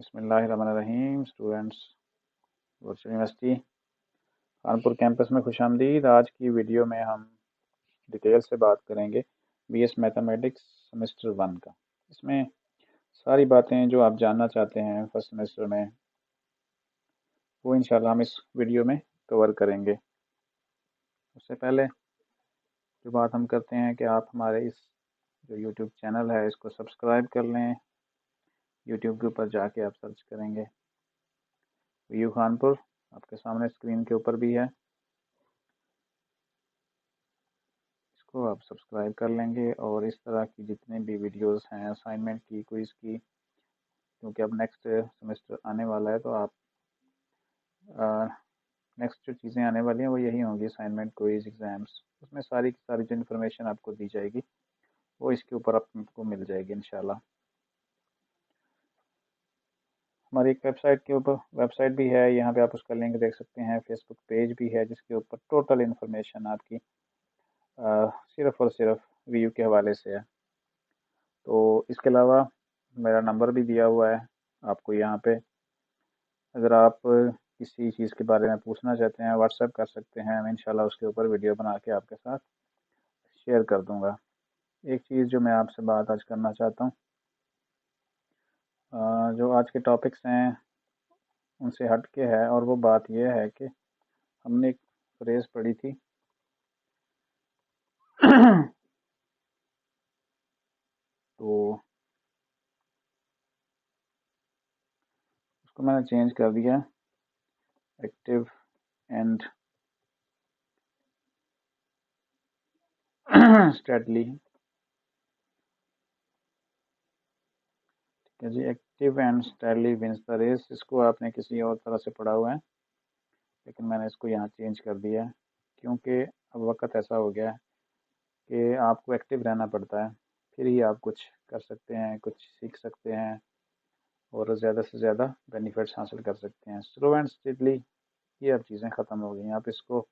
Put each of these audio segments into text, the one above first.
बिस्मिल्लाहिर्रहमानिर्रहीम। Students, virtual university Kanpur campus में खुशामदीद। आज की वीडियो में हम डिटेल से बात करेंगे बीएस मैथमेटिक्स सेमेस्टर 1 का। इसमें सारी बातें जो आप जानना चाहते हैं फर्स्ट सेमेस्टर में, वो इंशाल्लाह हम इस वीडियो में कवर करेंगे। उससे पहले जो बात हम करते हैं कि आप हमारे इस जो यूट्यूब चैनल है इसको सब्सक्राइब कर लें। यूट्यूब के ऊपर जाके आप सर्च करेंगे व्यू कानपुर, आपके सामने स्क्रीन के ऊपर भी है, इसको आप सब्सक्राइब कर लेंगे। और इस तरह की जितने भी वीडियोस हैं असाइनमेंट की, क्विज़ की, क्योंकि अब नेक्स्ट सेमेस्टर आने वाला है, तो आप नेक्स्ट जो चीज़ें आने वाली हैं वो यही होंगी, असाइनमेंट, क्विज़, एग्ज़ाम्स। उसमें सारी की सारी जो इन्फॉर्मेशन आपको दी जाएगी वो इसके ऊपर आपको मिल जाएगी इंशाल्लाह। हमारी एक वेबसाइट भी है, यहाँ पे आप उसका लिंक देख सकते हैं। फेसबुक पेज भी है जिसके ऊपर टोटल इन्फॉर्मेशन आपकी सिर्फ़ और सिर्फ व्यू के हवाले से है। तो इसके अलावा मेरा नंबर भी दिया हुआ है आपको यहाँ पे। अगर आप किसी चीज़ के बारे में पूछना चाहते हैं व्हाट्सएप कर सकते हैं, मैं इंशाल्लाह उसके ऊपर वीडियो बना के आपके साथ शेयर कर दूँगा। एक चीज़ जो मैं आपसे बात आज करना चाहता हूँ, जो आज के टॉपिक्स हैं उनसे हट के है, और वो बात यह है कि हमने एक फ्रेज़ पढ़ी थी तो उसको मैंने चेंज कर दिया, एक्टिव एंड स्टेडली। ठीक है जी, active and steadily wins the race. इसको आपने किसी और तरह से पढ़ा हुआ है, लेकिन मैंने इसको यहाँ चेंज कर दिया है क्योंकि अब वक्त ऐसा हो गया है कि आपको एक्टिव रहना पड़ता है, फिर ही आप कुछ कर सकते हैं, कुछ सीख सकते हैं और ज़्यादा से ज़्यादा बेनिफिट्स हासिल कर सकते हैं। स्लो एंड स्टेडली ये अब चीज़ें ख़त्म हो गई हैं, आप इसको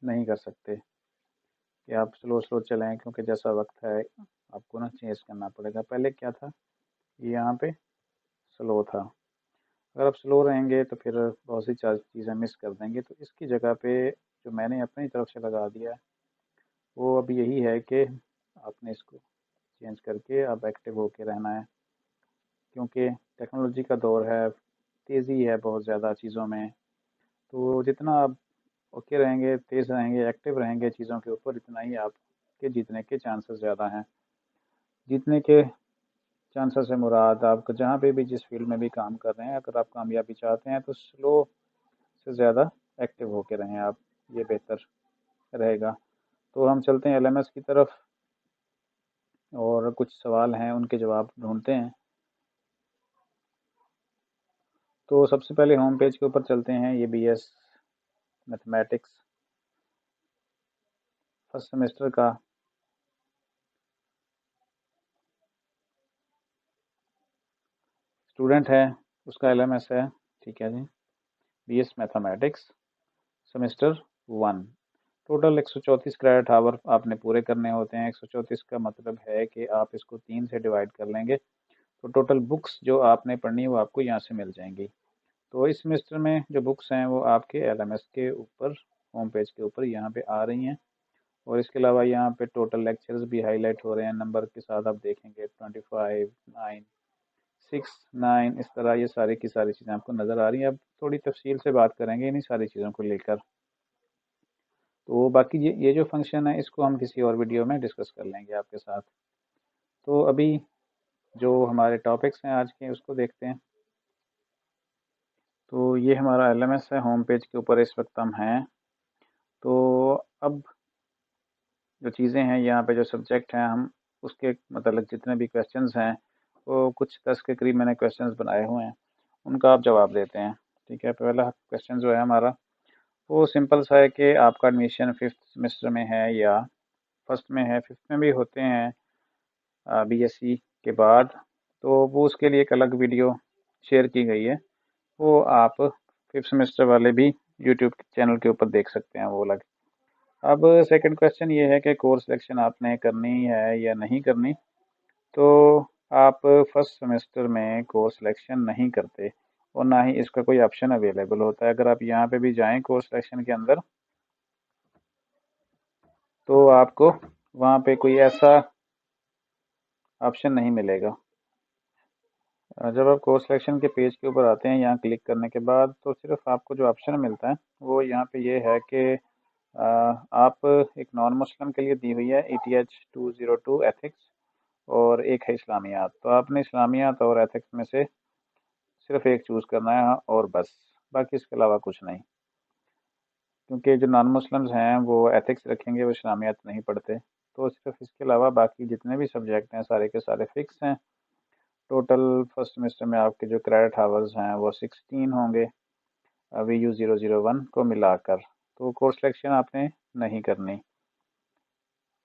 नहीं कर सकते कि आप स्लो स्लो चलें, क्योंकि जैसा वक्त है आपको ना चेंज करना पड़ेगा। पहले क्या था, ये यहाँ पे स्लो था, अगर आप स्लो रहेंगे तो फिर बहुत सी चीज़ें मिस कर देंगे। तो इसकी जगह पे जो मैंने अपनी तरफ से लगा दिया है वो अभी यही है कि आपने इसको चेंज करके अब एक्टिव होके रहना है, क्योंकि टेक्नोलॉजी का दौर है, तेज़ी है बहुत ज़्यादा चीज़ों में। तो जितना आप ओके रहेंगे, तेज़ रहेंगे, एक्टिव रहेंगे चीज़ों के ऊपर, इतना ही आपके जीतने के चांसेस ज़्यादा हैं। जीतने के चांसेस से मुराद आप जहाँ पे भी जिस फील्ड में भी काम कर रहे हैं, अगर आप कामयाबी चाहते हैं तो स्लो से ज़्यादा एक्टिव होके रहें आप, ये बेहतर रहेगा। तो हम चलते हैं एलएमएस की तरफ और कुछ सवाल हैं उनके जवाब ढूंढते हैं। तो सबसे पहले होम पेज के ऊपर चलते हैं। ये बीएस मैथमेटिक्स फर्स्ट सेमेस्टर का स्टूडेंट है, उसका एलएमएस है। ठीक है जी, BS mathematics semester 1। Total 134 credit hour आपने पूरे करने होते हैं। 134 का मतलब है कि आप इसको 3 से डिवाइड कर लेंगे तो टोटल बुक्स जो आपने पढ़नी है वो आपको यहाँ से मिल जाएंगी। तो इस सेमेस्टर में जो बुक्स हैं वो आपके एलएमएस के ऊपर, होम पेज के ऊपर यहाँ पे आ रही हैं। और इसके अलावा यहाँ पे टोटल लेक्चर्स भी हाईलाइट हो रहे हैं नंबर के साथ, आप देखेंगे 25, 9, 6, 9, इस तरह ये सारी की सारी चीज़ें आपको नज़र आ रही हैं। अब थोड़ी तफसील से बात करेंगे इन्हीं सारी चीज़ों को लेकर। तो बाकी ये जो फंक्शन है इसको हम किसी और वीडियो में डिस्कस कर लेंगे आपके साथ। तो अभी जो हमारे टॉपिक्स हैं आज के उसको देखते हैं। तो ये हमारा एलएमएस है, होम पेज के ऊपर इस वक्त हम हैं। तो अब जो चीज़ें हैं यहाँ पे, जो सब्जेक्ट हैं, हम उसके मतलब जितने भी क्वेश्चंस हैं वो कुछ 10 के करीब मैंने क्वेश्चंस बनाए हुए हैं, उनका आप जवाब देते हैं। ठीक है, पहला क्वेश्चन जो है हमारा वो सिंपल सा है कि आपका एडमिशन 5th सेमेस्टर में है या फर्स्ट में है। 5th में भी होते हैं बीएससी के बाद, तो वो उसके लिए एक अलग वीडियो शेयर की गई है, वो आप 5th सेमेस्टर वाले भी यूट्यूब चैनल के ऊपर देख सकते हैं, वो अलग। अब सेकंड क्वेश्चन ये है कि कोर्स सिलेक्शन आपने करनी है या नहीं करनी। तो आप फर्स्ट सेमेस्टर में कोर्स सिलेक्शन नहीं करते और ना ही इसका कोई ऑप्शन अवेलेबल होता है। अगर आप यहाँ पे भी जाएं कोर्स सिलेक्शन के अंदर, तो आपको वहाँ पे कोई ऐसा ऑप्शन नहीं मिलेगा। जब आप कोर्स सिलेक्शन के पेज के ऊपर आते हैं, यहाँ क्लिक करने के बाद तो सिर्फ आपको जो ऑप्शन मिलता है वो यहाँ पे ये है कि आप एक नॉन मुस्लिम के लिए दी हुई है ETH 202 एथिक्स और एक है इस्लामियात। तो आपने इस्लामियात और एथिक्स में से सिर्फ एक चूज़ करना है और बस, बाकी इसके अलावा कुछ नहीं। क्योंकि जो नॉन मुस्लिम्स हैं वो एथिक्स रखेंगे, वो इस्लामियात नहीं पढ़ते। तो सिर्फ इसके अलावा बाकी जितने भी सब्जेक्ट हैं सारे के सारे फिक्स हैं। टोटल फर्स्ट सेमेस्टर में आपके जो क्रेडिट आवर्स हैं वो 16 होंगे VU001 को मिलाकर। तो कोर्स सिलेक्शन आपने नहीं करनी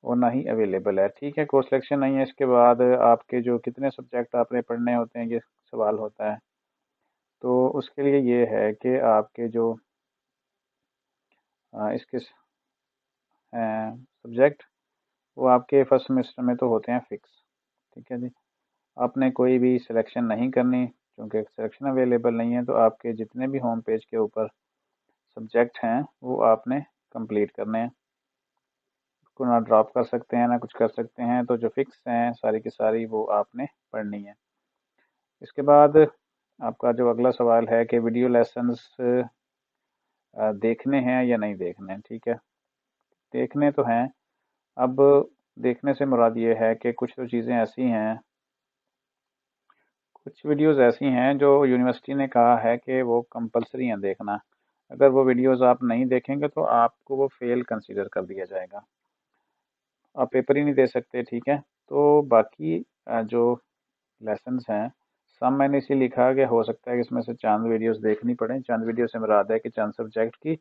और ना ही अवेलेबल है। ठीक है, कोर्स सिलेक्शन नहीं है, इसके बाद आपके जो कितने सब्जेक्ट आपने पढ़ने होते हैं ये सवाल होता है। तो उसके लिए ये है कि आपके जो इसके सब्जेक्ट वो आपके फर्स्ट सेमेस्टर में तो होते हैं फिक्स। ठीक है जी, आपने कोई भी सिलेक्शन नहीं करनी क्योंकि सिलेक्शन अवेलेबल नहीं है। तो आपके जितने भी होम पेज के ऊपर सब्जेक्ट हैं वो आपने कंप्लीट करने हैं, उसको ना ड्रॉप कर सकते हैं ना कुछ कर सकते हैं। तो जो फिक्स हैं सारी की सारी वो आपने पढ़नी है। इसके बाद आपका जो अगला सवाल है कि वीडियो लेसन्स देखने हैं या नहीं देखने हैं। ठीक है, देखने तो हैं। अब देखने से मुराद ये है कि कुछ तो चीज़ें ऐसी हैं, कुछ वीडियोस ऐसी हैं जो यूनिवर्सिटी ने कहा है कि वो कंपलसरी हैं देखना। अगर वो वीडियोस आप नहीं देखेंगे तो आपको वो फेल कंसीडर कर दिया जाएगा, आप पेपर ही नहीं दे सकते। ठीक है, तो बाकी जो लेसन्स हैं सब मैंने इसी लिखा कि हो सकता है कि इसमें से चंद वीडियोस देखनी पड़े। चंद वीडियो से मुराद है कि चंद सब्जेक्ट की,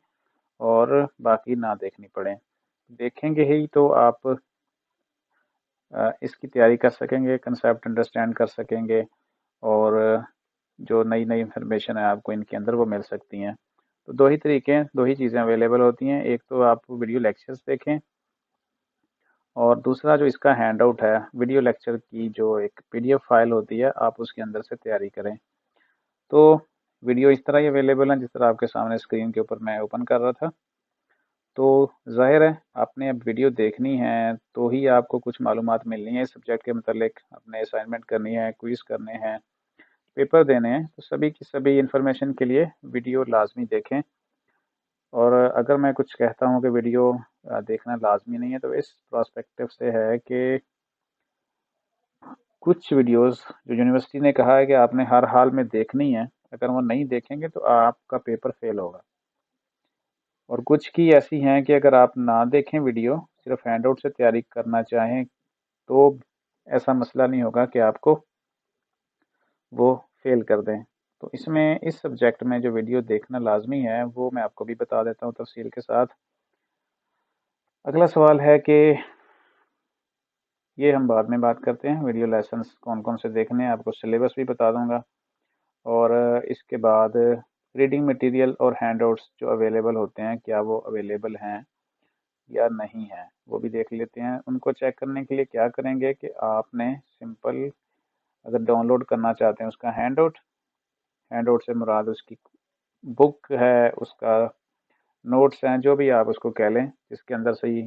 और बाकी ना देखनी पड़े। देखेंगे ही तो आप इसकी तैयारी कर सकेंगे, कंसेप्ट अंडरस्टैंड कर सकेंगे, और जो नई नई इन्फॉर्मेशन है आपको इनके अंदर वो मिल सकती हैं। तो दो ही तरीके हैं, दो ही चीज़ें अवेलेबल होती हैं। एक तो आप वीडियो लेक्चर्स देखें, और दूसरा जो इसका हैंड आउट है वीडियो लेक्चर की जो एक PDF फाइल होती है, आप उसके अंदर से तैयारी करें। तो वीडियो इस तरह ही अवेलेबल है जिस तरह आपके सामने स्क्रीन के ऊपर मैं ओपन कर रहा था। तो ज़ाहिर है आपने अब वीडियो देखनी है तो ही आपको कुछ मालूमात मिलनी है इस सब्जेक्ट के मतलब, अपने असाइनमेंट करनी है, क्विज़ करने हैं, पेपर देने हैं। तो सभी की सभी इन्फॉर्मेशन के लिए वीडियो लाजमी देखें। और अगर मैं कुछ कहता हूँ कि वीडियो देखना लाजमी नहीं है, तो इस प्रोस्पेक्टिव से है कि कुछ वीडियोस जो यूनिवर्सिटी ने कहा है कि आपने हर हाल में देखनी है, अगर वो नहीं देखेंगे तो आपका पेपर फेल होगा। और कुछ की ऐसी हैं कि अगर आप ना देखें वीडियो, सिर्फ हैंड आउट से तैयारी करना चाहें, तो ऐसा मसला नहीं होगा कि आपको वो फेल कर दें। तो इसमें इस सब्जेक्ट में जो वीडियो देखना लाजमी है वो मैं आपको भी बता देता हूँ तफसील के साथ। अगला सवाल है कि ये हम बाद में बात करते हैं, वीडियो लेसन्स कौन कौन से देखने हैं, आपको सिलेबस भी बता दूंगा। और इसके बाद रीडिंग मटेरियल और हैंडआउट्स जो अवेलेबल होते हैं क्या वो अवेलेबल हैं या नहीं है, वो भी देख लेते हैं। उनको चेक करने के लिए क्या करेंगे कि आपने सिंपल अगर डाउनलोड करना चाहते हैं उसका हैंडआउट, हैंडआउट से मुराद उसकी बुक है, उसका नोट्स हैं, जो भी आप उसको कह लें, जिसके अंदर सही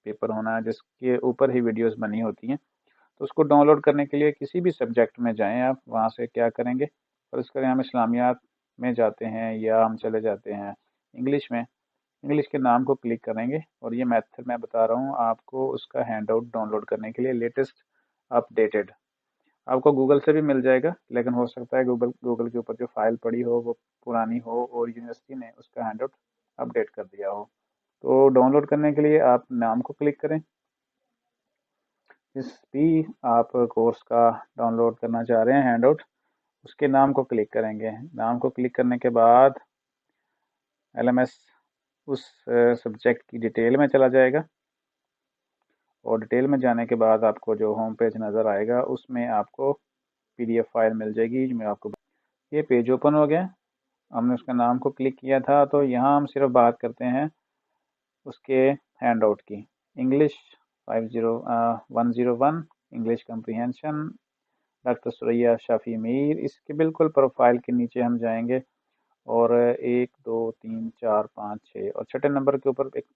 पेपर होना है, जिसके ऊपर ही वीडियोस बनी होती हैं। तो उसको डाउनलोड करने के लिए किसी भी सब्जेक्ट में जाएं आप, वहाँ से क्या करेंगे, और इसके हम इस्लामियात में जाते हैं या हम चले जाते हैं इंग्लिश में, इंग्लिश के नाम को क्लिक करेंगे। और ये मेथड मैं बता रहा हूँ आपको उसका हैंड आउट डाउनलोड करने के लिए, लेटेस्ट अपडेटेड। आपको गूगल से भी मिल जाएगा, लेकिन हो सकता है गूगल गूगल के ऊपर जो फाइल पड़ी हो वो पुरानी हो और यूनिवर्सिटी ने उसका हैंड आउट अपडेट कर दिया हो। तो डाउनलोड करने के लिए आप नाम को क्लिक करें, जिस भी आप कोर्स का डाउनलोड करना चाह रहे हैं हैंड आउट, उसके नाम को क्लिक करेंगे। नाम को क्लिक करने के बाद LMS उस सब्जेक्ट की डिटेल में चला जाएगा, और डिटेल में जाने के बाद आपको जो होम पेज नज़र आएगा उसमें आपको PDF फाइल मिल जाएगी। जो मैं आपको, ये पेज ओपन हो गया, हमने उसका नाम को क्लिक किया था। तो यहाँ हम सिर्फ बात करते हैं उसके हैंड आउट की। English 101 English comprehension doctor Suraiya Shafi Mir, इसके बिल्कुल प्रोफाइल के नीचे हम जाएंगे और 1 2 3 4 5 6 और छठे नंबर के ऊपर एक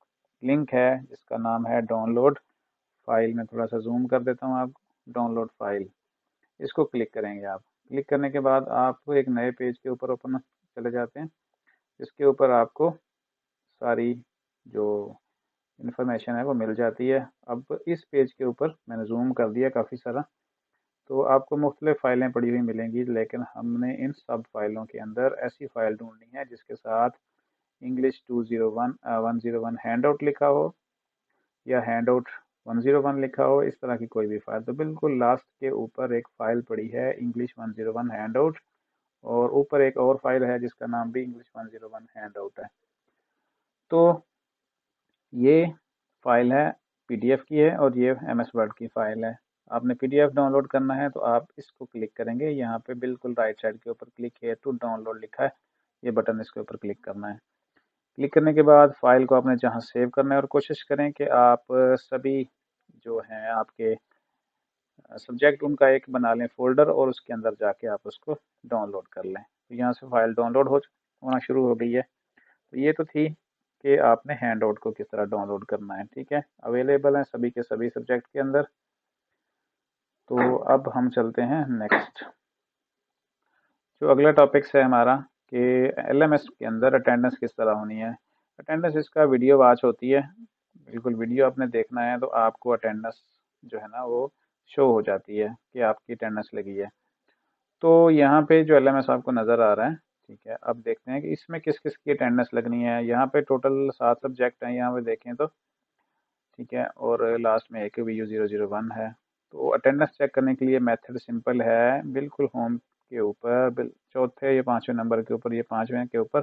लिंक है जिसका नाम है डाउनलोड फाइल। मैं थोड़ा सा जूम कर देता हूँ, आप डाउनलोड फाइल इसको क्लिक करेंगे। आप क्लिक करने के बाद आपको एक नए पेज के ऊपर ओपन चले जाते हैं, इसके ऊपर आपको सारी जो इन्फॉर्मेशन है वो मिल जाती है। अब इस पेज के ऊपर मैंने जूम कर दिया काफ़ी सारा, तो आपको मुख्तलिफ फ़ाइलें पड़ी हुई मिलेंगी, लेकिन हमने इन सब फाइलों के अंदर ऐसी फ़ाइल ढूंढनी है जिसके साथ इंग्लिश 101 हैंड आउट लिखा हो या हैंड आउट 101 लिखा हो, इस तरह की कोई भी फाइल। तो बिल्कुल लास्ट के ऊपर एक फ़ाइल पड़ी है इंग्लिश 101 हैंड आउट, और ऊपर एक और फाइल है जिसका नाम भी इंग्लिश 101 हैंड आउट है। तो ये फाइल है पीडीएफ की है और ये एमएस वर्ड की फाइल है। आपने पीडीएफ डाउनलोड करना है तो आप इसको क्लिक करेंगे, यहाँ पे बिल्कुल राइट साइड के ऊपर क्लिक है टू डाउनलोड लिखा है, ये बटन इसके ऊपर क्लिक करना है। क्लिक करने के बाद फाइल को आपने जहाँ सेव करना है और कोशिश करें कि आप सभी जो हैं आपके सब्जेक्ट उनका एक बना लें फोल्डर और उसके अंदर जाके आप उसको डाउनलोड कर लें। तो यहाँ से फाइल डाउनलोड होना शुरू हो गई है। तो ये तो थी कि आपने हैंड आउट को किस तरह डाउनलोड करना है, ठीक है। अवेलेबल है सभी के सभी सब्जेक्ट के अंदर। तो अब हम चलते हैं नेक्स्ट, जो अगला टॉपिक्स है हमारा कि एलएमएस के अंदर अटेंडेंस किस तरह होनी है। अटेंडेंस इसका वीडियो वॉच होती है, बिल्कुल वीडियो आपने देखना है तो आपको अटेंडेंस जो है ना वो शो हो जाती है कि आपकी अटेंडेंस लगी है। तो यहाँ पे जो एलएमएस आपको नज़र आ रहा है, ठीक है, अब देखते हैं कि इसमें किस किस की अटेंडेंस लगनी है। यहाँ पे टोटल 7 सब्जेक्ट हैं यहाँ पे देखें तो, ठीक है, और लास्ट में एक VU001 है। तो अटेंडेंस चेक करने के लिए मेथड सिंपल है, बिल्कुल होम के ऊपर चौथे या पाँचवें नंबर के ऊपर, ये पाँचवें के ऊपर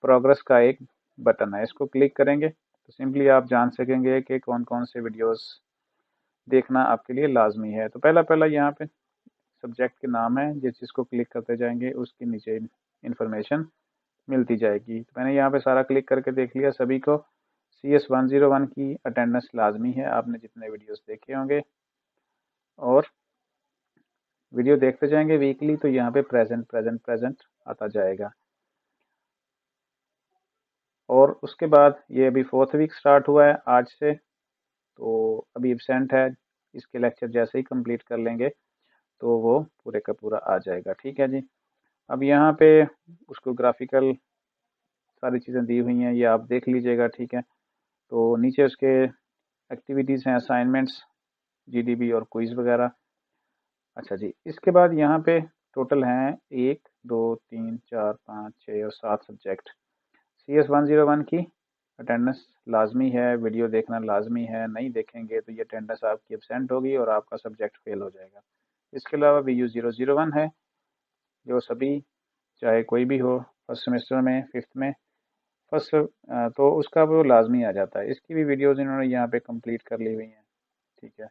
प्रोग्रेस का एक बटन है, इसको क्लिक करेंगे तो सिंपली आप जान सकेंगे कि कौन कौन से वीडियोस देखना आपके लिए लाजमी है। तो पहला पहला यहाँ पे सब्जेक्ट के नाम है, जिस चीज़ को क्लिक करते जाएंगे उसके नीचे इंफॉर्मेशन मिलती जाएगी। तो मैंने यहाँ पे सारा क्लिक करके देख लिया, सभी को CS101 की अटेंडेंस लाजमी है, आपने जितने वीडियोस देखे होंगे और वीडियो देखते जाएंगे वीकली तो यहाँ पे प्रेजेंट प्रेजेंट प्रेजेंट आता जाएगा। और उसके बाद ये अभी 4th वीक स्टार्ट हुआ है आज से, तो अभी एब्सेंट है, इसके लेक्चर जैसे ही कंप्लीट कर लेंगे तो वो पूरे का पूरा आ जाएगा, ठीक है जी। अब यहाँ पे उसको ग्राफिकल सारी चीज़ें दी हुई हैं, ये आप देख लीजिएगा, ठीक है। तो नीचे उसके एक्टिविटीज़ हैं, असाइनमेंट्स, जीडीबी और क्विज़ वगैरह। अच्छा जी, इसके बाद यहाँ पे टोटल हैं 1 2 3 4 5 6 और 7 सब्जेक्ट। CS101 की अटेंडेंस लाजमी है, वीडियो देखना लाजमी है, नहीं देखेंगे तो ये अटेंडेंस आपकी एब्सेंट होगी और आपका सब्जेक्ट फेल हो जाएगा। इसके अलावा VU001 है, जो सभी चाहे कोई भी हो फर्स्ट सेमेस्टर में, फिफ्थ में, फर्स्ट तो उसका वो लाजमी आ जाता है। इसकी भी वीडियोज़ इन्होंने यहाँ पे कंप्लीट कर ली हुई हैं, ठीक है,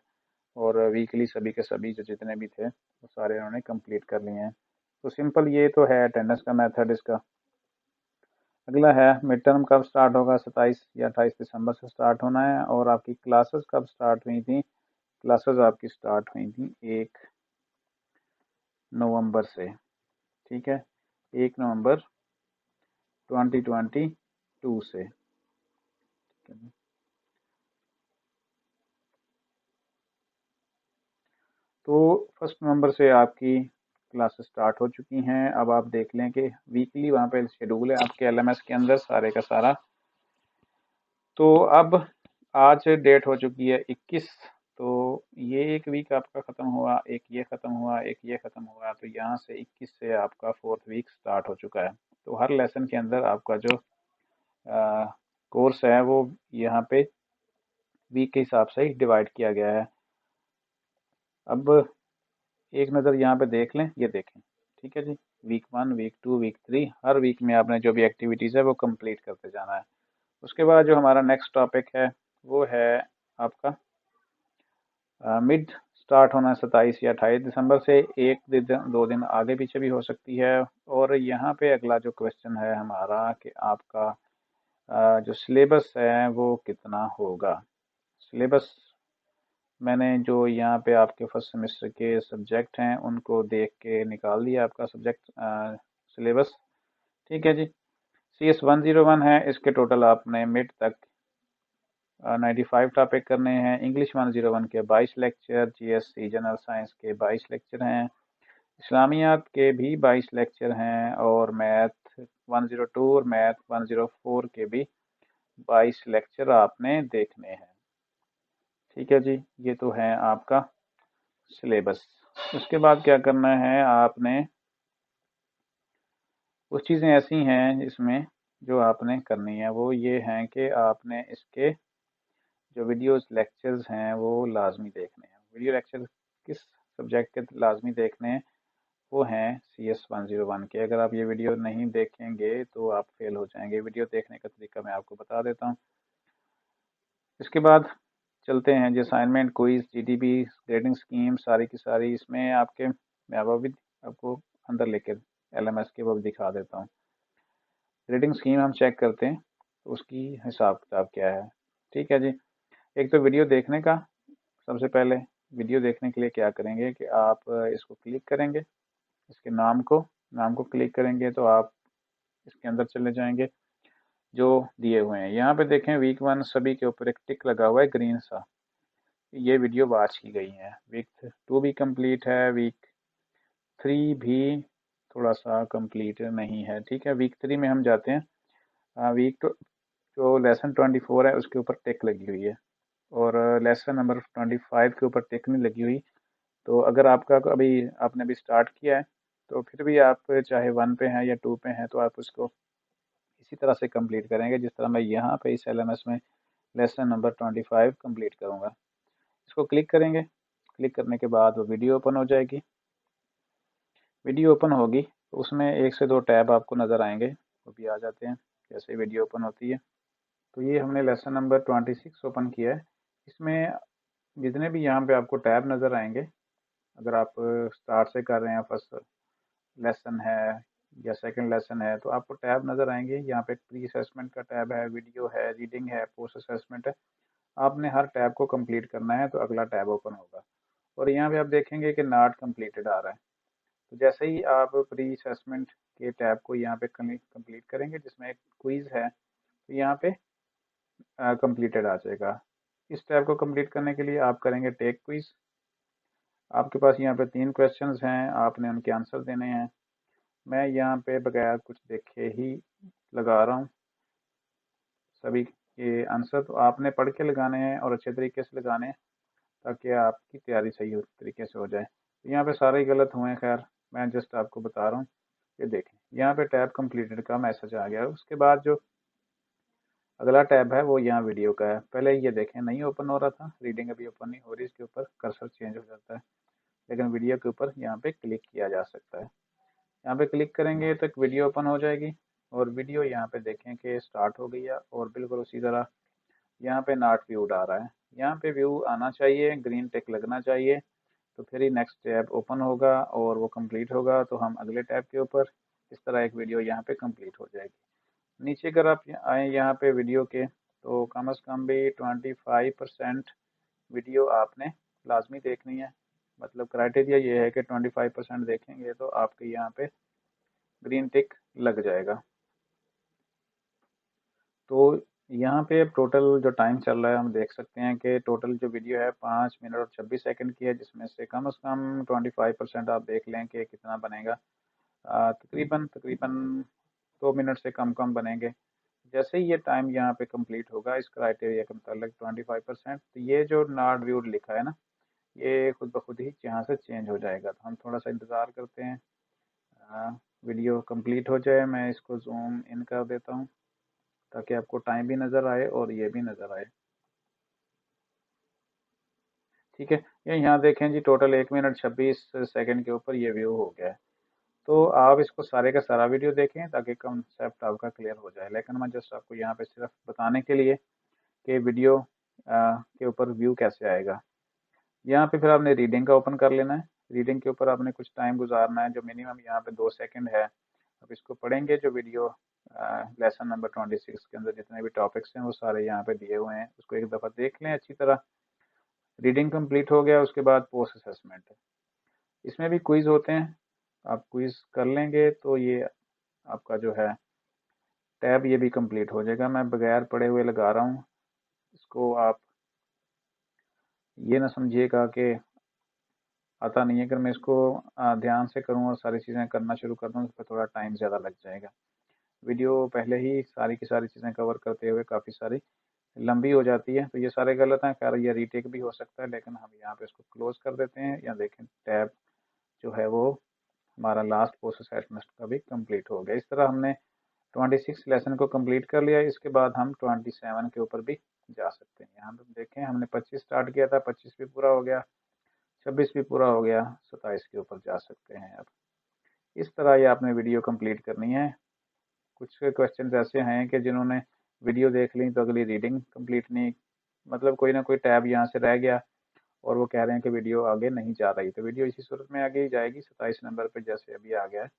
और वीकली सभी के सभी जो जितने भी थे वो सारे उन्होंने कंप्लीट कर लिए हैं। तो सिंपल ये तो है अटेंडेंस का मेथड इसका। अगला है मिड टर्म कब स्टार्ट होगा, 27 या 28 दिसंबर से स्टार्ट होना है। और आपकी क्लासेस कब स्टार्ट हुई थी, क्लासेस आपकी स्टार्ट हुई थी 1 नवंबर से, ठीक है, 1 नवंबर 2022 से, ठीक है। तो 1 नवंबर से आपकी क्लासेस स्टार्ट हो चुकी हैं। अब आप देख लें कि वीकली वहाँ पे शेड्यूल है आपके एलएमएस के अंदर सारे का सारा। तो अब आज डेट हो चुकी है 21, तो ये एक वीक आपका ख़त्म हुआ, एक ये ख़त्म हुआ, एक ये ख़त्म हुआ, तो यहाँ से 21 से आपका 4th वीक स्टार्ट हो चुका है। तो हर लेसन के अंदर आपका जो कोर्स है वो यहाँ पे वीक के हिसाब से ही डिवाइड किया गया है। अब एक नज़र यहाँ पे देख लें, ये देखें, ठीक है जी। वीक 1, वीक 2, वीक 3, हर वीक में आपने जो भी एक्टिविटीज़ है वो कंप्लीट करते जाना है। उसके बाद जो हमारा नेक्स्ट टॉपिक है वो है आपका मिड स्टार्ट होना है 27 या 28 दिसंबर से, एक दिन 2 दिन आगे पीछे भी हो सकती है। और यहाँ पे अगला जो क्वेश्चन है हमारा कि आपका जो सिलेबस है वो कितना होगा। सिलेबस मैंने जो यहाँ पे आपके फर्स्ट सेमेस्टर के सब्जेक्ट हैं उनको देख के निकाल दिया आपका सब्जेक्ट सिलेबस। ठीक है जी। CS 101 है, इसके टोटल आपने मिड तक 95 टॉपिक करने हैं। इंग्लिश 101 के 22 लेक्चर, GSC जनरल साइंस के 22 लेक्चर हैं, इस्लामियात के भी 22 लेक्चर हैं, और मैथ 102 और मैथ 104 के भी 22 लेक्चर आपने देखने हैं। ठीक है जी, ये तो है आपका सिलेबस। उसके बाद क्या करना है आपने, कुछ चीज़ें ऐसी हैं इसमें जो आपने करनी है, वो ये हैं कि आपने इसके जो वीडियोस लेक्चर्स हैं वो लाजमी देखने हैं। वीडियो लेक्चर किस सब्जेक्ट के लाजमी देखने हैं, वो हैं CS 101 के। अगर आप ये वीडियो नहीं देखेंगे तो आप फेल हो जाएंगे। वीडियो देखने का तरीका मैं आपको बता देता हूँ। इसके बाद चलते हैं जी, assignment, quiz, GDP, grading scheme, सारी की सारी इसमें आपके, मैं वो भी आपको अंदर लेकर LMS के वो भी दिखा देता हूँ। ग्रेडिंग स्कीम हम चेक करते हैं तो उसकी हिसाब किताब क्या है। ठीक है जी। एक तो वीडियो देखने का, सबसे पहले वीडियो देखने के लिए क्या करेंगे कि आप इसको क्लिक करेंगे, इसके नाम को क्लिक करेंगे तो आप इसके अंदर चले जाएंगे जो दिए हुए हैं। यहाँ पे देखें वीक 1 सभी के ऊपर एक टिक लगा हुआ है ग्रीन सा, ये वीडियो वॉच की गई है। वीक 2 भी कंप्लीट है, वीक 3 भी थोड़ा सा कंप्लीट नहीं है। ठीक है, वीक 3 में हम जाते हैं। वीक जो लेसन 24 है उसके ऊपर टिक लगी हुई है, और लेसन नंबर 25 के ऊपर टिक नहीं लगी हुई। तो अगर आपका अभी आपने अभी स्टार्ट किया है तो फिर भी आप चाहे 1 पे हैं या 2 पे हैं तो आप उसको इसी तरह से कंप्लीट करेंगे जिस तरह मैं यहाँ पे इस LMS में लेसन नंबर 25 कंप्लीट करूँगा। इसको क्लिक करेंगे, क्लिक करने के बाद वो वीडियो ओपन हो जाएगी। वीडियो ओपन होगी तो उसमें 1 से 2 टैब आपको नज़र आएंगे, वो भी आ जाते हैं जैसे वीडियो ओपन होती है। तो ये हमने लेसन नंबर 26 ओपन किया है। इसमें जितने भी यहाँ पे आपको टैब नज़र आएंगे, अगर आप स्टार्ट से कर रहे हैं, फर्स्ट लेसन है या सेकंड लेसन है, तो आपको टैब नज़र आएंगे। यहाँ पे प्री असेसमेंट का टैब है, वीडियो है, रीडिंग है, पोस्ट असेसमेंट है। आपने हर टैब को कंप्लीट करना है तो अगला टैब ओपन होगा। और यहाँ पे आप देखेंगे कि नॉट कंप्लीटेड आ रहा है। तो जैसे ही आप प्री असेसमेंट के टैब को यहाँ पे कंप्लीट करेंगे जिसमें एक क्विज़ है, तो यहाँ पे कंप्लीटेड आ जाएगा। इस टैब को कंप्लीट करने के लिए आप करेंगे टेक क्विज़। आपके पास यहाँ पे 3 क्वेश्चंस हैं, आपने उनके आंसर देने हैं। मैं यहाँ पे बगैर कुछ देखे ही लगा रहा हूँ सभी के आंसर। तो आपने पढ़ के लगाने हैं और अच्छे तरीके से लगाने हैं ताकि आपकी तैयारी सही तरीके से हो जाए। तो यहाँ पे सारे ही गलत हुए हैं, खैर मैं जस्ट आपको बता रहा हूँ। ये देखें यहाँ पे टैब कंप्लीटेड का मैसेज आ गया। उसके बाद जो अगला टैब है वो यहाँ वीडियो का है। पहले ये देखें नहीं ओपन हो रहा था, रीडिंग अभी ओपन नहीं हो रही, इसके ऊपर कर्सर चेंज हो जाता है, लेकिन वीडियो के ऊपर यहाँ पे क्लिक किया जा सकता है। यहाँ पे क्लिक करेंगे तो एक वीडियो ओपन हो जाएगी, और वीडियो यहाँ पे देखें कि स्टार्ट हो गई है, और बिल्कुल उसी तरह यहाँ पे नॉट व्यूड आ रहा है। यहाँ पे व्यू आना चाहिए, ग्रीन टिक लगना चाहिए, तो फिर ही नेक्स्ट टैब ओपन होगा और वो कंप्लीट होगा तो हम अगले टैब के ऊपर इस तरह एक वीडियो यहाँ पे कंप्लीट हो जाएगी। नीचे अगर आप आए यहाँ पे वीडियो के, तो कम से कम भी 25% वीडियो आपने लाजमी देखनी है। मतलब क्राइटेरिया ये है कि 25% देखेंगे तो आपके यहाँ पे ग्रीन टिक लग जाएगा। तो यहाँ पे टोटल जो टाइम चल रहा है हम देख सकते हैं कि टोटल जो वीडियो है 5 मिनट और 26 सेकंड की है, जिसमें से कम 25% आप देख लें कि कितना बनेगा। तकरीबन तकरीबन 2 मिनट से कम बनेंगे। जैसे ही ये टाइम यहाँ पे कंप्लीट होगा इस क्राइटेरिया के मतलब 25%, तो ये जो नॉट व्यूड लिखा है ना, ये खुद ब खुद ही यहाँ से चेंज हो जाएगा। तो हम थोड़ा सा इंतज़ार करते हैं वीडियो कंप्लीट हो जाए। मैं इसको जूम इन कर देता हूँ ताकि आपको टाइम भी नज़र आए और ये भी नज़र आए। ठीक है, ये यहाँ देखें जी टोटल 1 मिनट 26 सेकंड के ऊपर ये व्यू हो गया है। तो आप इसको सारे का सारा वीडियो देखें ताकि कंसेप्ट आपका क्लियर हो जाए, लेकिन मैं जस्ट आपको यहाँ पे सिर्फ बताने के लिए कि वीडियो के ऊपर व्यू कैसे आएगा। यहाँ पे फिर आपने रीडिंग का ओपन कर लेना है। रीडिंग के ऊपर आपने कुछ टाइम गुजारना है, जो मिनिमम यहाँ पे 2 सेकंड है। अब इसको पढ़ेंगे, जो वीडियो लेसन नंबर 26 के अंदर जितने भी टॉपिक्स हैं वो सारे यहाँ पे दिए हुए हैं, उसको एक दफ़ा देख लें अच्छी तरह। रीडिंग कंप्लीट हो गया, उसके बाद पोस्ट असेसमेंट है। इसमें भी क्विज होते हैं, आप क्विज कर लेंगे तो ये आपका जो है टैब ये भी कंप्लीट हो जाएगा। मैं बगैर पढ़े हुए लगा रहा हूँ, इसको आप ये ना समझिएगा कि आता नहीं है। अगर मैं इसको ध्यान से करूँ और सारी चीज़ें करना शुरू कर दूँ तो फिर थोड़ा टाइम ज़्यादा लग जाएगा। वीडियो पहले ही सारी की सारी चीज़ें कवर करते हुए काफ़ी सारी लंबी हो जाती है, तो ये सारे गलत हैं। खैर ये रीटेक भी हो सकता है, लेकिन हम यहाँ पे इसको क्लोज कर देते हैं। या देखें टैब जो है वो हमारा लास्ट पोस्ट असेसमेंट का भी कंप्लीट हो गया। इस तरह हमने 26 लेसन को कंप्लीट कर लिया। इसके बाद हम 27 के ऊपर भी जा सकते हैं। यहाँ पे देखें हमने 25 स्टार्ट किया था, 25 भी पूरा हो गया, 26 भी पूरा हो गया, 27 के ऊपर जा सकते हैं। अब इस तरह ये आपने वीडियो कंप्लीट करनी है। कुछ क्वेश्चन ऐसे हैं कि जिन्होंने वीडियो देख ली तो अगली रीडिंग कंप्लीट नहीं, मतलब कोई ना कोई टैब यहाँ से रह गया और वो कह रहे हैं कि वीडियो आगे नहीं जा रही, तो वीडियो इसी सूरत में आगे ही जाएगी। 27 नंबर पे जैसे अभी आ गया है,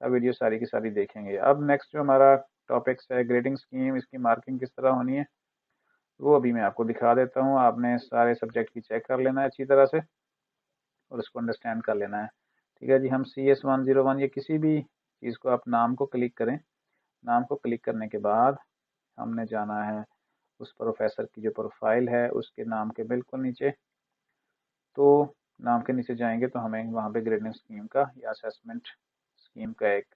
अब वीडियो सारी की सारी देखेंगे। अब नेक्स्ट जो हमारा टॉपिक्स है ग्रेडिंग स्कीम, इसकी मार्किंग किस तरह होनी है वो अभी मैं आपको दिखा देता हूँ। आपने सारे सब्जेक्ट की चेक कर लेना है अच्छी तरह से और उसको अंडरस्टैंड कर लेना है। ठीक है जी। हम CS101 या किसी भी चीज़ को आप नाम को क्लिक करें, नाम को क्लिक करने के बाद हमने जाना है उस प्रोफेसर की जो प्रोफाइल है उसके नाम के बिल्कुल नीचे। तो नाम के नीचे जाएंगे तो हमें वहाँ पे ग्रेडिंग स्कीम का या असेसमेंट स्कीम का एक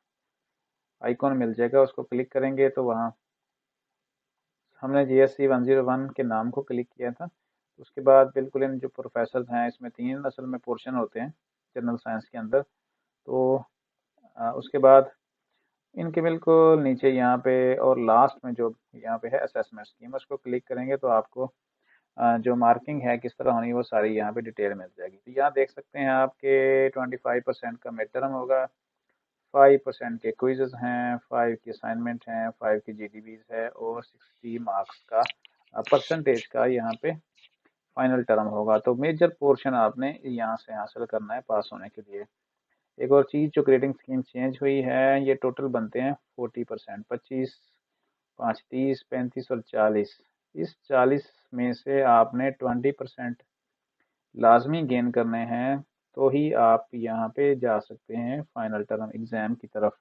आइकॉन मिल जाएगा, उसको क्लिक करेंगे तो वहाँ हमने GSC101 के नाम को क्लिक किया था। उसके बाद बिल्कुल इन जो प्रोफेसर हैं, इसमें 3 असल में पोर्शन होते हैं जनरल साइंस के अंदर। तो उसके बाद इनके बिल्कुल नीचे यहाँ पे और लास्ट में जो यहाँ पे है असेसमेंट स्कीम, उसको क्लिक करेंगे तो आपको जो मार्किंग है किस तरह होनी है वो सारी यहाँ पे डिटेल मिल जाएगी। तो यहाँ देख सकते हैं आपके 25% का मिड टर्म होगा, 5% के क्विज़ेस हैं, 5 की असाइनमेंट हैं, 5 की GDBs है और 60 मार्क्स का परसेंटेज का यहाँ पे फाइनल टर्म होगा। तो मेजर पोर्शन आपने यहाँ से हासिल करना है पास होने के लिए। एक और चीज़, जो ग्रेडिंग स्कीम चेंज हुई है, ये टोटल बनते हैं 40%, 25, 5, 30, 35 और 40। इस 40 में से आपने 20% लाजमी गेन करने हैं, तो ही आप यहाँ पे जा सकते हैं फाइनल टर्म एग्ज़ाम की तरफ।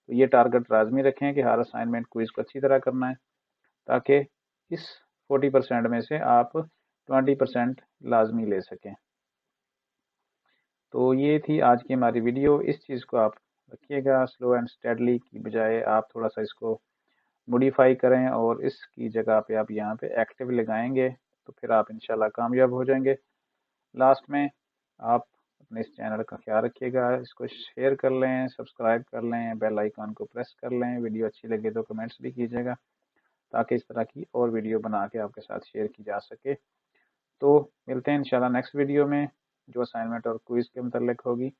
तो ये टारगेट लाजमी रखें कि हर असाइनमेंट क्विज को अच्छी तरह करना है, ताकि इस 40% में से आप 20% लाजमी ले सकें। तो ये थी आज की हमारी वीडियो। इस चीज़ को आप रखिएगा, स्लो एंड स्टेडली की बजाय आप थोड़ा सा इसको मॉडिफाई करें और इसकी जगह पे आप यहाँ पे एक्टिव लगाएंगे तो फिर आप इंशाल्लाह कामयाब हो जाएंगे। लास्ट में आप अपने इस चैनल का ख्याल रखिएगा, इसको शेयर कर लें, सब्सक्राइब कर लें, बेल आइकन को प्रेस कर लें। वीडियो अच्छी लगे तो कमेंट्स भी कीजिएगा ताकि इस तरह की और वीडियो बना के आपके साथ शेयर की जा सके। तो मिलते हैं इंशाल्लाह नेक्स्ट वीडियो में, जो असाइनमेंट और क्विज़ के मतलब होगी।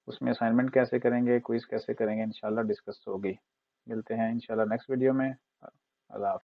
उसमें असाइनमेंट कैसे करेंगे, क्विज़ कैसे करेंगे, इंशाल्लाह डिस्कस होगी। मिलते हैं इंशाल्लाह नेक्स्ट वीडियो में। अल्लाह हाफ़िज़।